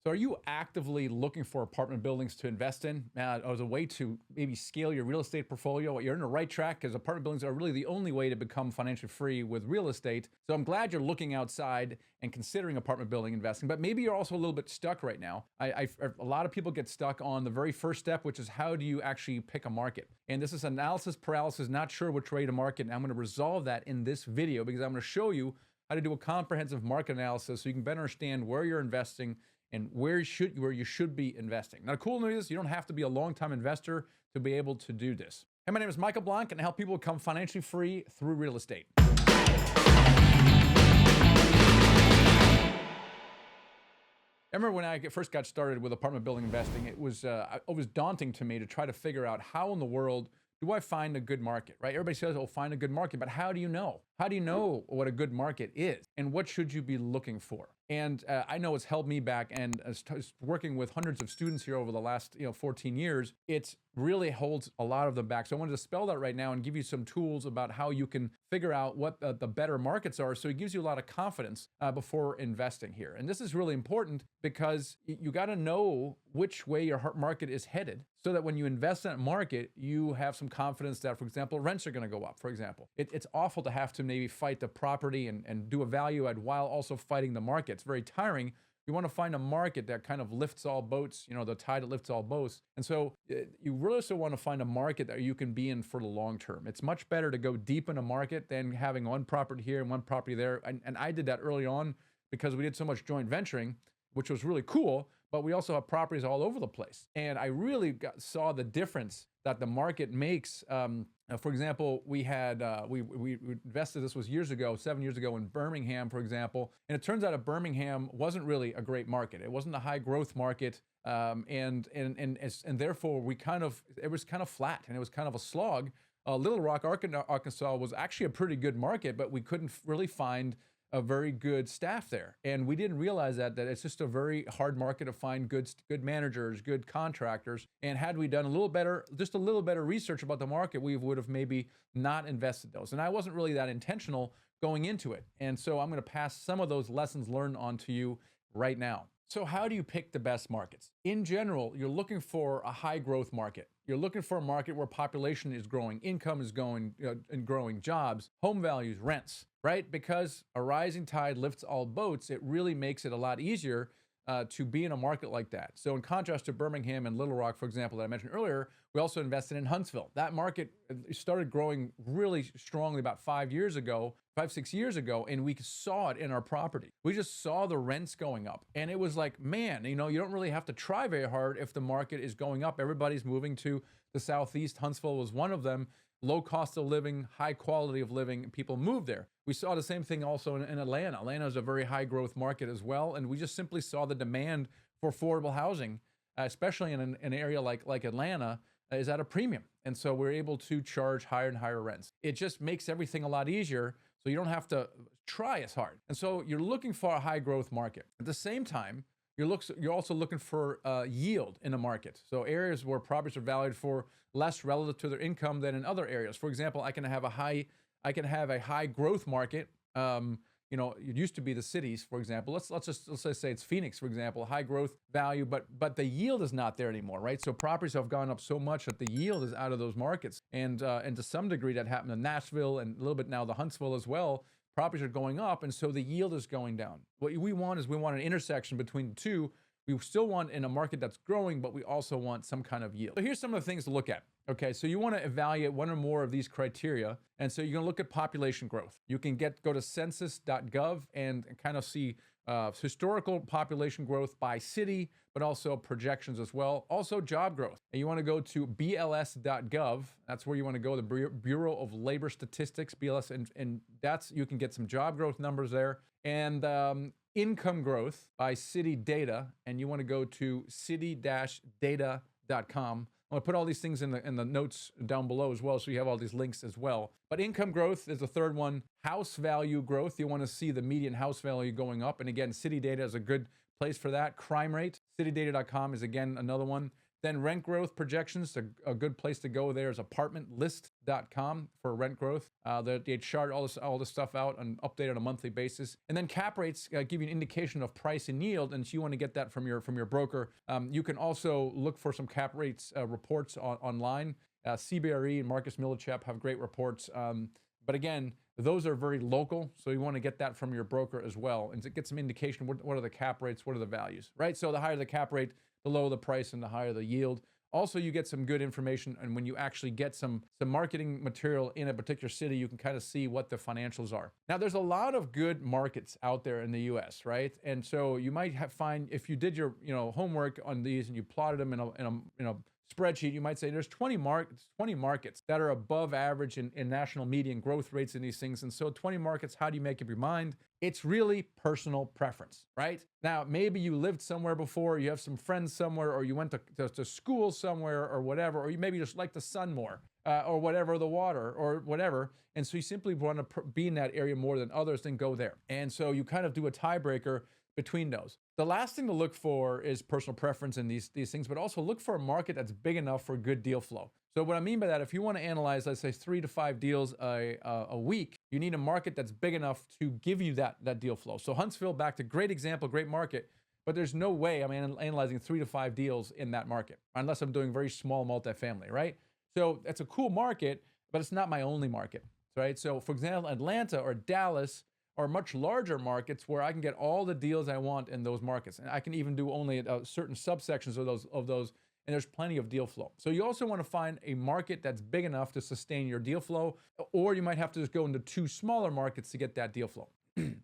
So are you actively looking for apartment buildings to invest in as a way to maybe scale your real estate portfolio? You're in the right track because apartment buildings are really the only way to become financially free with real estate. So I'm glad you're looking outside and considering apartment building investing, but maybe you're also a little bit stuck right now. A lot of people get stuck on the very first step, which is how do you actually pick a market? And this is analysis paralysis, not sure which way to market. And I'm going to resolve that in this video because I'm going to show you how to do a comprehensive market analysis so you can better understand where you're investing and where you should be investing. Now, the cool news is you don't have to be a long-time investor to be able to do this. Hey, my name is Michael Blank, and I help people become financially free through real estate. I remember when I first got started with apartment building investing, it was daunting to me to try to figure out how in the world do I find a good market, right? Everybody says, oh, find a good market, but how do you know? How do you know what a good market is? And what should you be looking for? And I know it's held me back, and working with hundreds of students here over the last 14 years, it really holds a lot of them back. So I wanted to spell that right now and give you some tools about how you can figure out what the better markets are. So it gives you a lot of confidence before investing here. And this is really important because you got to know which way your market is headed so that when you invest in that market, you have some confidence that, for example, rents are going to go up, for example. It's awful to have to maybe fight the property and do a value add while also fighting the market. It's very tiring. You want to find a market that kind of lifts all boats, the tide that lifts all boats. And so you really also want to find a market that you can be in for the long term. It's much better to go deep in a market than having one property here and one property there. And I did that early on because we did so much joint venturing, which was really cool, but we also have properties all over the place. And I really saw the difference that the market makes. For example, we had we invested, this was 7 years ago in Birmingham, for example, and it turns out that Birmingham wasn't really a great market. It wasn't a high growth market, and therefore it was kind of flat and it was kind of a slog. Little Rock, Arkansas was actually a pretty good market, but we couldn't really find a very good staff there. And we didn't realize that it's just a very hard market to find good managers, good contractors. And had we done just a little better research about the market, we would have maybe not invested those. And I wasn't really that intentional going into it. And so I'm going to pass some of those lessons learned on to you right now. So how do you pick the best markets? In general, you're looking for a high growth market. You're looking for a market where population is growing, income is going and growing, jobs, home values, rents, right? Because a rising tide lifts all boats, it really makes it a lot easier to be in a market like that. So in contrast to Birmingham and Little Rock, for example, that I mentioned earlier, we also invested in Huntsville. That market started growing really strongly about 5, 6 years ago, and we saw it in our property. We just saw the rents going up. And it was like, man, you don't really have to try very hard if the market is going up. Everybody's moving to the Southeast. Huntsville was one of them. Low cost of living, high quality of living, people move there. We saw the same thing also in Atlanta. Atlanta is a very high growth market as well. And we just simply saw the demand for affordable housing, especially in an area like Atlanta, is at a premium. And so we're able to charge higher and higher rents. It just makes everything a lot easier, so you don't have to try as hard. And so you're looking for a high growth market. At the same time, you're also looking for yield in the market. So areas where properties are valued for less relative to their income than in other areas. For example, I can have a high growth market. It used to be the cities, for example. Let's just say it's Phoenix, for example, high growth value, but the yield is not there anymore, right? So properties have gone up so much that the yield is out of those markets, and to some degree that happened in Nashville and a little bit now the Huntsville as well. Properties are going up, and so the yield is going down. What we want is an intersection between the two. We still want in a market that's growing, but we also want some kind of yield. So here's some of the things to look at. Okay, so you want to evaluate one or more of these criteria, and so you're going to look at population growth. You can go to census.gov and kind of see historical population growth by city, but also projections as well. Also job growth. And you want to go to bls.gov. That's where you want to go, the Bureau of Labor Statistics, BLS, and you can get some job growth numbers there. And income growth by city data, and you want to go to city-data.com. I'm going to put all these things in the notes down below as well, so you have all these links as well. But income growth is the third one. House value growth, you want to see the median house value going up. And again, city data is a good place for that. Crime rate, citydata.com is again another one. Then rent growth projections, a good place to go there is apartmentlist.com. Homes.com for rent growth. They chart all this stuff out and update on a monthly basis. And then cap rates give you an indication of price and yield, and so you want to get that from your broker. You can also look for some cap rates reports online. CBRE and Marcus Millichap have great reports. But again, those are very local, so you want to get that from your broker as well, and to get some indication what are the cap rates, what are the values, right? So the higher the cap rate, the lower the price, and the higher the yield. Also, you get some good information, and when you actually get some marketing material in a particular city, you can kind of see what the financials are. Now, there's a lot of good markets out there in the U.S., right? And so you might find, if you did your homework on these and you plotted them in a spreadsheet, you might say there's 20 markets that are above average in national median growth rates in these things. And so 20 markets, how do you make up your mind? It's really personal preference, right? Now, maybe you lived somewhere before, you have some friends somewhere, or you went to school somewhere or whatever, or you maybe just like the sun more or whatever, the water or whatever. And so you simply want to be in that area more than others, then go there. And so you kind of do a tiebreaker between those. The last thing to look for is personal preference in these things, but also look for a market that's big enough for good deal flow. So what I mean by that, if you want to analyze, let's say 3 to 5 deals a week, you need a market that's big enough to give you that deal flow. So Huntsville, back to great example, great market, but there's no way I'm analyzing 3 to 5 deals in that market, unless I'm doing very small multifamily, right? So it's a cool market, but it's not my only market, right? So for example, Atlanta or Dallas are much larger markets where I can get all the deals I want in those markets. And I can even do only certain subsections of those, and there's plenty of deal flow. So you also want to find a market that's big enough to sustain your deal flow, or you might have to just go into 2 smaller markets to get that deal flow.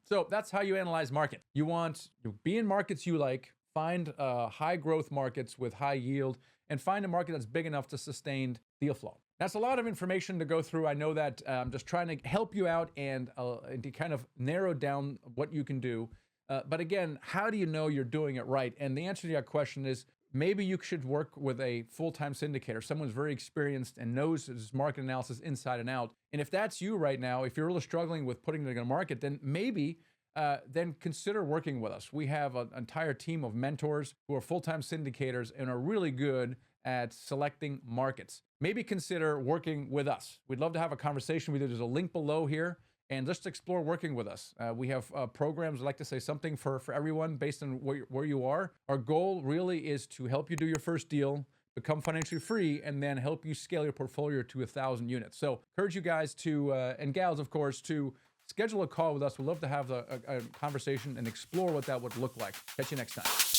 So that's how you analyze market. You want to be in markets you like, find high growth markets with high yield, and find a market that's big enough to sustain deal flow. That's a lot of information to go through. I know that I'm just trying to help you out and to kind of narrow down what you can do. But again, how do you know you're doing it right? And the answer to that question is maybe you should work with a full-time syndicator, someone who's very experienced and knows his market analysis inside and out. And if that's you right now, if you're really struggling with putting it in a market, then maybe then consider working with us. We have an entire team of mentors who are full-time syndicators and are really good at selecting markets. Maybe consider working with us. We'd love to have a conversation with you. There's a link below here, and just explore working with us. We have programs, I like to say something for everyone based on where you are. Our goal really is to help you do your first deal, become financially free, and then help you scale your portfolio to 1,000 units. So encourage you guys to, and gals, of course, to schedule a call with us. We'd love to have a conversation and explore what that would look like. Catch you next time.